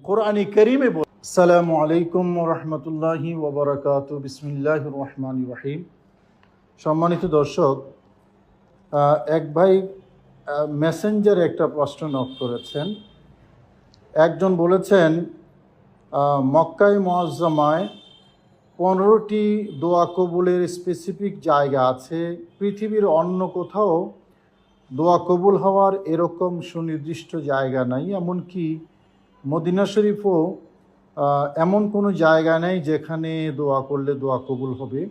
কোরআনে কারীমে আসসালামু আলাইকুম ওয়া রাহমাতুল্লাহি ওয়া বারাকাতুহু বিসমিল্লাহির রহমানির রহিম। সম্মানিত দর্শক, এক ভাই মেসেঞ্জারে একটা প্রশ্ন নোট করেছেন। একজন বলেছেন মক্কায় মুআজ্জামায় 15টি দোয়া কবুলের স্পেসিফিক জায়গা আছে, পৃথিবীর অন্য কোথাও দোয়া কবুল হওয়ার এরকম সুনির্দিষ্ট জায়গা নাই, এমনকি মদিনা শরীফও এমন কোনো জায়গা নেই যেখানে দোয়া করলে দোয়া কবুল হবে।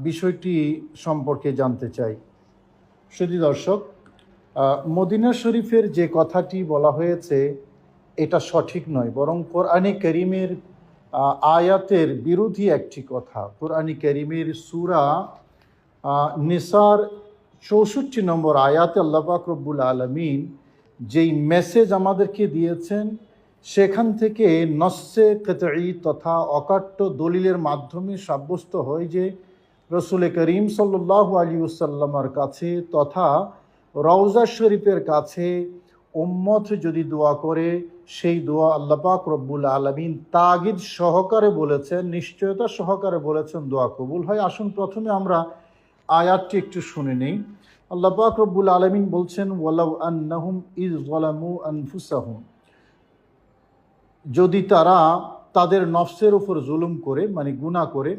বিষয়টি সম্পর্কে জানতে চাই। শুধু দর্শক, মদিনা শরীফের যে কথাটি বলা হয়েছে এটা সঠিক নয়, বরং কোরআনে কারীমের আয়াতের বিরোধী একটি কথা। কোরআনে কারীমের সূরা নিসার 64 নম্বর আয়াতে আল্লাহ পাক রব্বুল আলামিন যেই মেসেজ আমাদেরকে দিয়েছেন সেখান থেকে নস্সে কতঈ তথা অকাট্য দলিলের মাধ্যমে সাব্যস্ত হয় যে রসুল করিম সাল্লাল্লাহু আলাইহি ওয়াসাল্লামের কাছে তথা রওজা শরীফের কাছে উম্মত যদি দোয়া করে সেই দোয়া আল্লাহ পাক রব্বুল আলামিন তাগিদ সহকারে বলেছেন, নিশ্চয়তা সহকারে বলেছেন দোয়া কবুল হয়। আসুন প্রথমে আমরা আয়াতটি একটু শুনে নেই। আল্লাহ পাক রব্বুল আলামিন বলছেন, ওয়ালাউ আন্নাহুম ইয যালামু আনফুসাহুম, যদি তারা তাদের নফসের উপর জুলুম করে, মানে গুনাহ করে,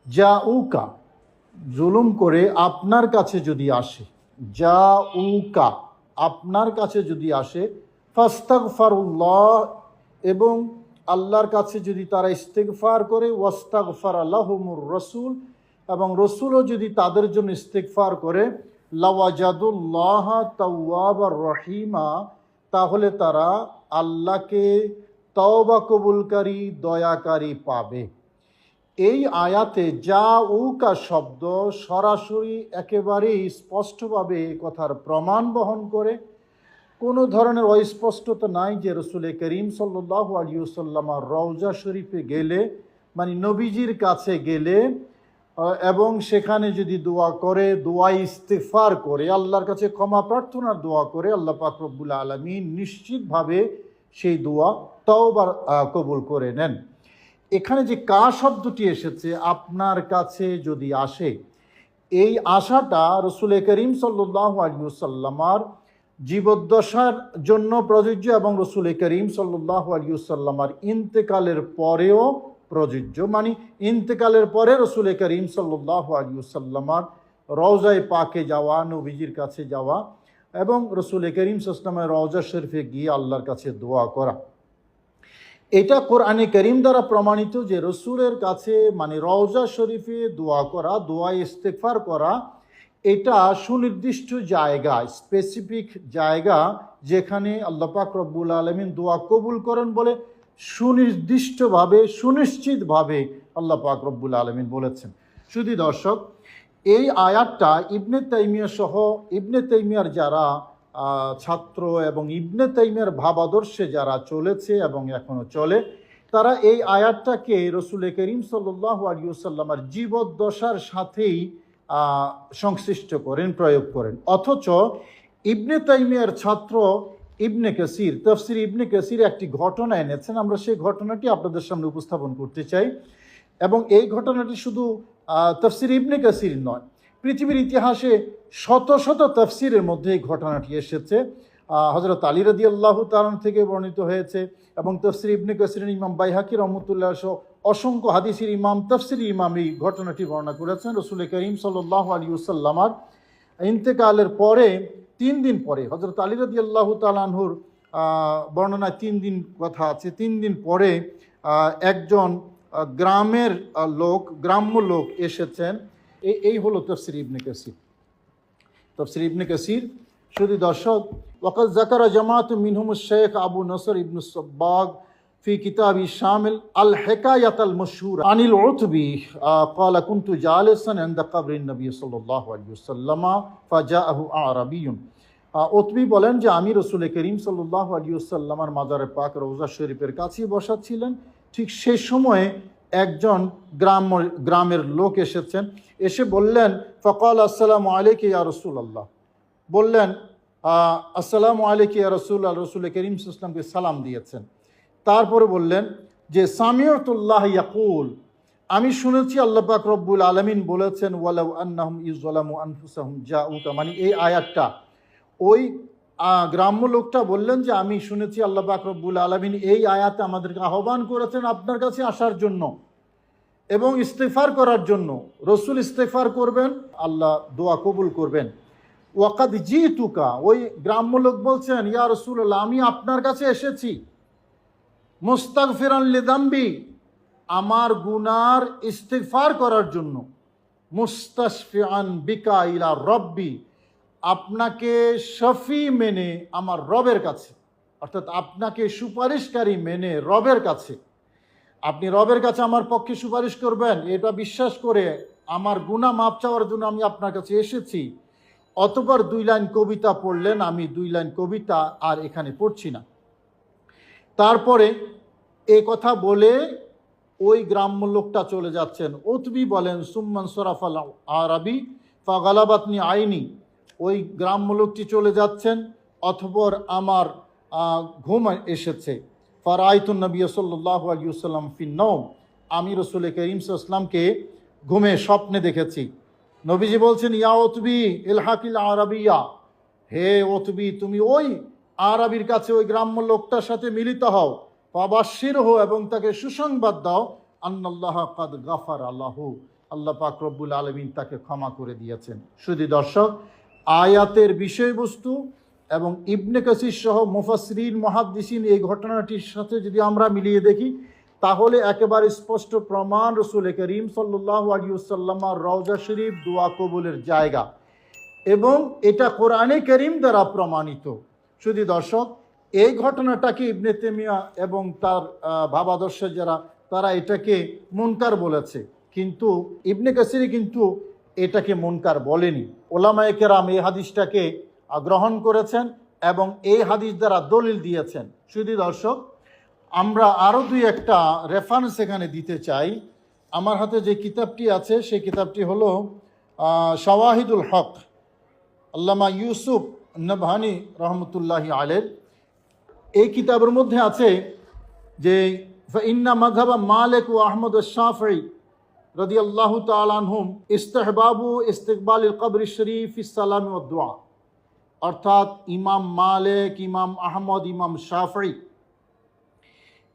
জাউকা, জুলুম করে আপনার কাছে যদি আসে, জাউকা, আপনার কাছে যদি আসে, ফাস্তাগফারুল্লাহ, এবং আল্লাহর কাছে যদি তারা ইস্তেগফার করে, ওয়াস্তাগফার লাহুমুর রাসূল, এবং রসুলও যদি তাদের জন্য ইস্তেগফার করে, লাওয়াজাদুল্লাহ তাওয়াবার রহিমা, তাহলে তারা আল্লাহকে তওবা কবুলকারী দয়াকারী পাবে। এই আয়াতে জাউকা শব্দ সরাসরি একেবারেই স্পষ্টভাবে কথার প্রমাণ বহন করে। কোনো ধরনের অস্পষ্টতা নাই যে রসুল করিম সাল্লাল্লাহু আলাইহি ওয়াসাল্লাম রওজা শরীফে গেলে, মানে নবীজির কাছে গেলে এবং সেখানে যদি দোয়া করে, দোয়া ইস্তেগফার করে, আল্লাহর কাছে ক্ষমা প্রার্থনার দোয়া করে, আল্লাহ পাক রব্বুল আলামিন নিশ্চিতভাবে সেই দোয়া তওবা কবুল করে নেন। এখানে যে কা শব্দটি এসেছে, আপনার কাছে যদি আসে, এই আশাটা রসুল করিম সাল্লাল্লাহু আলাইহি ওয়াসাল্লামের জীবদ্দশার জন্য প্রযোজ্য এবং রসুল করিম সাল্লাল্লাহু আলাইহি ওয়াসাল্লামের ইন্তেকালের পরেও প্রযোজ্য। মানে ইন্তেকালের পরে রসুল করিম সাল্লাল্লাহু আলাইহি ওয়াসাল্লামের রওজায়ে পাকে যাওয়া, নবীজির কাছে যাওয়া এবং রসুল করিম সাল্লাল্লাহু আলাইহি ওয়াসাল্লামের রওজা শরীফে গিয়ে আল্লাহর কাছে দোয়া করা, এটা কোরআনে কারীম দ্বারা প্রমাণিত যে রসুলের কাছে, মানে রওজা শরীফে দোয়া করা, দোয়া ইস্তেগফার করা, এটা সুনির্দিষ্ট জায়গা, স্পেসিফিক জায়গা যেখানে আল্লাহ পাক রব্বুল আলামিন দোয়া কবুল করেন বলে সুনির্দিষ্টভাবে, সুনিশ্চিতভাবে আল্লাহ পাক রব্বুল আলামিন বলেছেন। শুধু দর্শক, এই আয়াতটা ইবনে তাইমিয়া সহ ইবনে তাইমিয়ার যারা ছাত্র এবং ইবনে তাইমিয়ার ভাবাদর্শে যারা চলেছে এবং এখনো চলে, তারা এই আয়াতটাকে রসুল করিম সাল্লাল্লাহু আলাইহি ওয়াসাল্লামের জীবদ্দশার সাথেই সংশ্লিষ্ট করেন, প্রয়োগ করেন। অথচ ইবনে তাইমিয়ার ছাত্র ইবনে কাসির, তাফসির ইবনে কাসির একটি ঘটনা এনেছেন। আমরা সেই ঘটনাটি আপনাদের সামনে উপস্থাপন করতে চাই। এবং এই ঘটনাটি শুধু তাফসির ইবনে কাসির নয়, পৃথিবীর ইতিহাসে শত শত তাফসিরের মধ্যে এই ঘটনাটি এসেছে। হযরত আলী রাদিয়াল্লাহু তাআলা থেকে বর্ণিত হয়েছে এবং তাফসির ইবনে কাসিরের ইমাম বাইহাকি রহমতুল্লাহ সহ অসংখ্য হাদিসের ইমাম, তাফসির ইমাম এই ঘটনাটি বর্ণনা করেছেন। রসুল করিম সাল্লাল্লাহু আলাইহি ওয়াসাল্লামের ইন্তেকালের পরে 3 দিন পরে, হযরত আলী রাদিয়াল্লাহু তাআলা আনহুর বর্ণনায় 3 দিন কথা আছে, 3 দিন পরে একজন গ্রামের লোক, গ্রাম্য লোক এসেছেন। এই হলো তাফসির ইবনে কাসির। তাফসির ইবনে কাসির, শুধু দর্শক, ওয়াকাদ যাকারা জামাআতুম মিনহুম শেখ আবু নসর ইবনে সাব্বাগ ফি কিতাবি শামিল আল হিকায়াত আল মাশহুরা আনিল উতবি ক্বালা কুনতু জালিসান ইনদা কবরিন নবী সাল্লাল্লাহু আলাইহি ওয়াসাল্লাম ফাজাআহু আরাবিয়ুন। উতবি বলেন যে আমি রসুল করিম সাল্লাল্লাহু আলাইহি ওয়াসাল্লামের মাজারে পাক রওজা শরীফের কাছেই বসা ছিলেন। ঠিক সেই সময়ে একজন গ্রামের লোক এসেছেন, এসে বললেন, ফাকাল আসসালামু আলাইকা ইয়া রাসূলুল্লাহ, বললেন আসসালামু আলাইকুম ইয়া রাসূলুল্লাহ, রাসূল করিম সাল্লাল্লাহু আলাইহি ওয়াসাল্লামকে সালাম দিয়েছেন। তারপরে বললেন যে সামিউতুল্লাহ ইয়াকুল, আমি শুনেছি আল্লাহ পাক রব্বুল আলামিন বলেছেন ওয়ালাউ আন্নাহুম ইযলামু আনফুসাহুম জাউকা, মানে এই আয়াতটা ওই গ্রাম্য লোকটা বললেন যে আমি শুনেছি আল্লাহ পাক রব্বুল আলামিন এই আয়াতে আমাদেরকে আহ্বান করেছেন আপনার কাছে আসার জন্য এবং ইস্তেগফার করার জন্য। রসুল ইস্তেগফার করবেন, আল্লাহ দোয়া কবুল করবেন। ওয়াকাদ জিতুকা, ওই গ্রাম্য লোক বলছেন ইয়া রাসূলুল্লাহ, আমি আপনার কাছে এসেছি মুস্তাগফিরান লিযামবি, আমার গুনার ইস্তেগফার করার জন্য, মুস্তাশফিআন বিকা ইলা রব্বি, আপনাকে শফি মেনে আমার রবের কাছে, অর্থাৎ আপনাকে সুপারিশকারী মেনে রবের কাছে, আপনি রবের কাছে আমার পক্ষে সুপারিশ করবেন এটা বিশ্বাস করে আমার গুনাহ মাপ চাওয়ার জন্য আমি আপনার কাছে এসেছি। অতঃপর 2 লাইন কবিতা পড়লেন, আমি 2 লাইন কবিতা আর এখানে পড়ছি না। তারপরে এ কথা বলে ওই গ্রাম্য লোকটা চলে যাচ্ছেন। উতবি বলেন সুম্মান সরাফাল আরাবি ফাগালাবাতনি আইনি, ওই গ্রাম্য লোকটি চলে যাচ্ছেন, অতঃপর আমার ঘুম এসেছে। ফারাইতুন নবী সাল্লাল্লাহু আলাইহি ওয়াসাল্লাম ফিন নওম, আমি রাসূল করিম সাল্লাল্লাহু আলাইহি ওয়াসাল্লামকে ঘুমে স্বপ্নে দেখেছি। নবীজি বলছেন ইয়া উতবি ইলহাকিল আরাবিয়া, হে উতবি তুমি ওই আরবির কাছে ওই গ্রাম্য লোকটার সাথে মিলিত হও, ফাবাশশিরহু, এবং তাকে সুসংবাদ দাও, আন্নাল্লাহ কাদ গাফারা লাহু, আল্লাহ পাক রব্বুল আলামিন তাকে ক্ষমা করে দিয়েছেন। শুধু দর্শক, আয়াতের বিষয়বস্তু এবং ইবনে কাসির সহ মুফাসসিরিন মুহাদ্দিসিন এই ঘটনাটির সাথে যদি আমরা মিলিয়ে দেখি তাহলে একেবারে স্পষ্ট প্রমাণ রাসূল করিম সাল্লাল্লাহু আলাইহি ওয়াসাল্লামের রওজা শরীফ দোয়া কবুলের জায়গা, এবং এটা কোরআনে কারীম দ্বারা প্রমাণিত। শুধু দর্শক, এই ঘটনাটাকে ইবনে তাইমিয়া এবং তার ভাবাদর্শ যারা, তারা এটাকে মুনকার বলেছে, কিন্তু ইবনে কাসির কিন্তু এটাকে মুনকার বলেনি। ওলামায়ে কেরাম এই হাদিসটাকে গ্রহণ করেছেন এবং এই হাদিস দ্বারা দলিল দিয়েছেন। শুধু দর্শক, আমরা আরও 2-1টা রেফারেন্স এখানে দিতে চাই। আমার হাতে যে কিতাবটি আছে সেই কিতাবটি হলো শাওয়াহিদুল হক, আল্লামা ইউসুফ নবহানি রহমতুল্লাহি আলাইহ। এই কিতাবের মধ্যে আছে যে ফাইন্না মাযহাবা মালিক ওয়া আহমদ ওয়া শাফিঈ রাদিয়াল্লাহু তাআলা আনহুম ইস্তিহবাবু ইস্তিকবালিল কবর শরীফ ফিস সালাম ওয়াদ দুআ, অর্থাৎ ইমাম মালিক, ইমাম আহমদ, ইমাম শাফিঈ,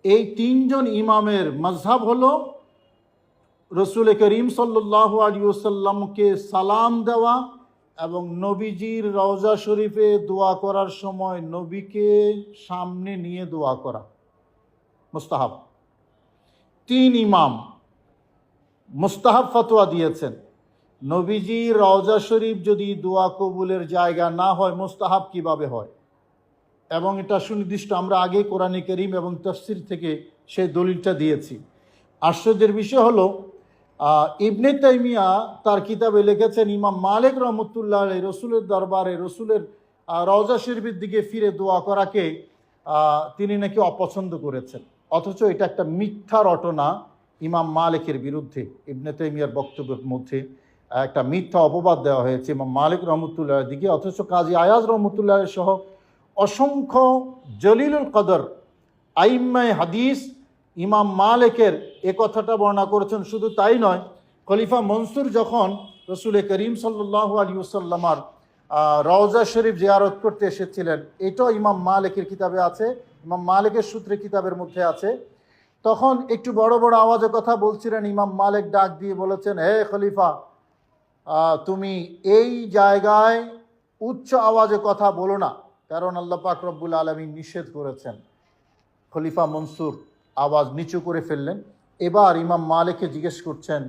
এই 3জন ইমামের মাযহাব হলো রাসূল করিম সাল্লাল্লাহু আলাইহি ওয়াসাল্লামকে সালাম দেওয়া এবং নবীজির রওজা শরীফে দোয়া করার সময় নবীকে সামনে নিয়ে দোয়া করা মুস্তাহাব। 3 ইমাম মুস্তাহাব ফতোয়া দিয়েছেন। নবীজির রওজা শরীফ যদি দোয়া কবুলের জায়গা না হয় মুস্তাহাব কিভাবে হয়, এবং এটা সুনির্দিষ্ট আমরা আগে কোরআনে কারীম এবং তাফসীর থেকে সেই দলিলটা দিয়েছি। আশ্চর্যের বিষয় হলো ইবনে তাইমিয়া তার কিতাবে লিখেছেন ইমাম মালিক রহমতুল্লাহ আলাইহি রসুলের দরবারে রসুলের রওজা শরীফের দিকে ফিরে দোয়া করাকে তিনি নাকি অপছন্দ করেছেন, অথচ এটা একটা মিথ্যা রটনা ইমাম মালিকের বিরুদ্ধে। ইবনে তাইমিয়ার বক্তব্যের মধ্যে একটা মিথ্যা অপবাদ দেওয়া হয়েছে ইমাম মালিক রহমতুল্লাহর দিকে, অথচ কাজী আয়াজ রহমতুল্লাহ সহ অসংখ্য জলিলুল কদর আইম্মায়ে হাদিস ইমাম মালিকের এ কথাটা বর্ণনা করেছেন। শুধু তাই নয়, খলিফা মনসুর যখন রাসূল করিম সাল্লাল্লাহু আলাইহি ওয়াসাল্লামের রওজা শরীফ জিয়ারত করতে এসেছিলেন, এটাও ইমাম মালিকের কিতাবে আছে, ইমাম মালিকের সূত্রে কিতাবের মধ্যে আছে। তখন একটু বড় বড় আওয়াজে কথা বলছিলেন, ইমাম মালিক ডাক দিয়ে বলেছেন, হে খলিফা, তুমি এই জায়গায় উচ্চ আওয়াজে কথা বলো না, কারণ আল্লাহ পাক রব্বুল আলামিন নিষেধ করেছেন। খলিফা মনসুর আওয়াজ নিচু করে ফেললেন। এবার ইমাম মালিককে জিজ্ঞেস করছেন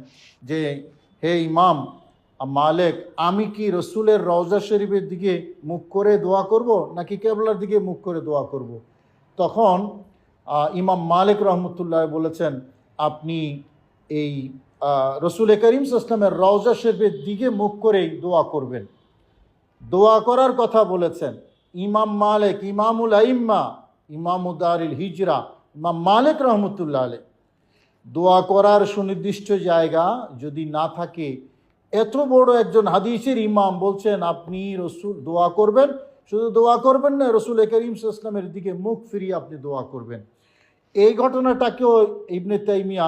যে হে ইমাম মালিক, আমি কি রসুলের রওজা শরীফের দিকে মুখ করে দোয়া করব নাকি কিবলার দিকে মুখ করে দোয়া করব? তখন ইমাম মালিক রহমতুল্লাহ বলেছেন, আপনি এই রসুল করিম সাল্লাল্লাহু আলাইহি ওয়াসাল্লামের রওজা শরীফের দিকে মুখ করেই দোয়া করবেন। দোয়া করার কথা বলেছেন ইমাম মালিক, ইমামুল আইম্মা, ইমামুদ্দারিল হিজরা, ইমাম মালিক রহমতুল্লাহ আলাইহি। দোয়া করার সুনির্দিষ্ট জায়গা যদি না থাকে, এত বড় একজন হাদিসের ইমাম বলছেন আপনি রসুল দোয়া করবেন, শুধু দোয়া করবেন না, রসুল করিম সাল্লাল্লাহু আলাইহি ওয়াসাল্লামের দিকে মুখ ফিরিয়ে আপনি দোয়া করবেন। এই ঘটনাটাকেও ইবনে তাইমিয়া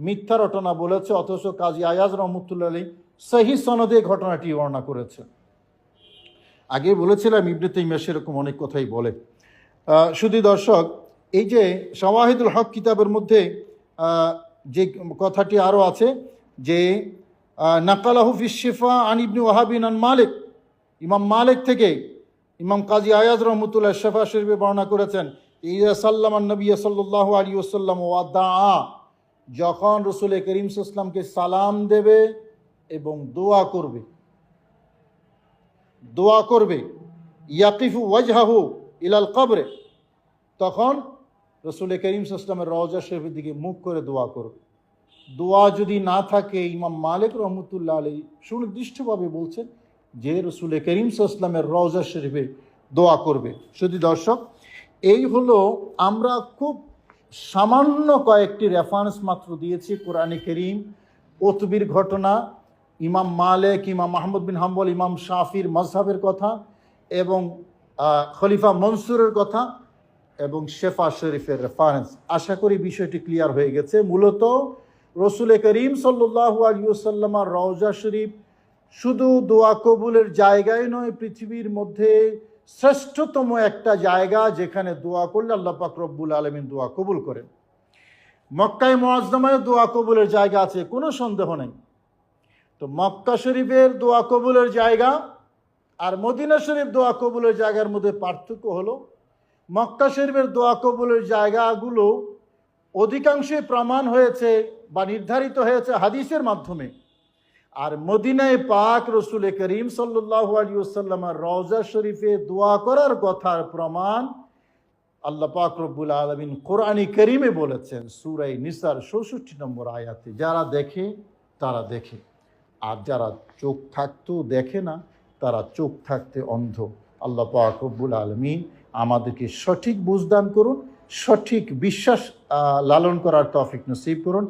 মিথ্যা রটনা বলেছে, অথচ কাজী আয়াজ রহমতুল্লাহ আলাইহি সহিহ সনদে ঘটনাটি বর্ণনা করেছে। আগে বলেছিলাম ইবনে তাইমিয়া সেরকম অনেক কথাই বলে। শুধু দর্শক, এই যে শাওয়াহিদুল হক কিতাবের মধ্যে যে কথাটি আরও আছে যে নাকালাহু ফিশ শিফা আন ইবনে ওয়াহাবিন আন মালিক, ইমাম মালিক থেকে ইমাম কাজী আয়াজ রহমতুল্লাহ শিফা শরীফে বর্ণনা করেছেন, ইয়া সাল্লামান নবী সাল্লাল্লাহু আলাইহি ওয়াসাল্লাম ওয়াদাআ, যখন রসুল করিম সাল্লাল্লাহু আলাইহি ওয়াসাল্লামকে সালাম দেবে এবং দোয়া করবে ইয়াকিফু ওয়াজহাহু ইলাল কবরে, তখন রসুল করিম সাল্লাল্লাহু আলাইহি ওয়াসাল্লামের রওজা শরীফের দিকে মুখ করে দোয়া করবে। দোয়া যদি না থাকে, ইমাম মালিক রহমতুল্লাহ আলাইহি সুনির্দিষ্টভাবে বলছেন যে রসুল করিম সাল্লাল্লাহু আলাইহি ওয়াসাল্লামের রওজা শরীফে দোয়া করবে। শুধু দর্শক, এই হলো আমরা খুব সামান্য কয়েকটি রেফারেন্স মাত্র দিয়েছি কোরআনে কারীম, উতবির ঘটনা, ইমাম মালিক, ইমাম আহমদ বিন হাম্বল, ইমাম শাফির মাজহাবের কথা, এবং খলিফা মনসুরের কথা, এবং শেফা শরীফের রেফারেন্স। আশা করি বিষয়টি ক্লিয়ার হয়ে গেছে। মূলত রসুল করিম সাল্লাল্লাহু আলাইহি ওয়াসাল্লামের রওজা শরীফ শুধু দোয়া কবুলের জায়গায় নয়, পৃথিবীর মধ্যে শ্রেষ্ঠতম একটা জায়গা, যেখানে দোয়া করলে আল্লাহ পাক রব্বুল আলামিন দোয়া কবুল করেন। মক্কায় মুআজ্জামায় দোয়া কবুলের জায়গা আছে, কোনো সন্দেহ নেই। তো মক্কা শরীফের দোয়া কবুলের জায়গা আর মদিনা শরীফ দোয়া কবুলের জায়গার মধ্যে পার্থক্য হলো, মক্কা শরীফের দোয়া কবুলের জায়গাগুলো অধিকাংশই প্রমাণ হয়েছে বা নির্ধারিত হয়েছে হাদিসের মাধ্যমে, আর মদিনায় পাক রসুল করিম সাল্লাল্লাহু আলাইহি ওয়াসাল্লামের রওজা শরীফে দোয়া করার কথার প্রমাণ আল্লাহ পাক রব্বুল আলামিন কোরআনে কারীমে বলেছেন সূরা নিসার ৬৪ নম্বর আয়াতে, যারা দেখে তারা দেখে, আর যারা চোখ থাকতেও দেখে না তারা চোখ থাকতে অন্ধ। আল্লাহ পাক রব্বুল আলামিন আমাদেরকে সঠিক বুঝদান করুন, সঠিক বিশ্বাস লালন করার তৌফিক নসিব করুন।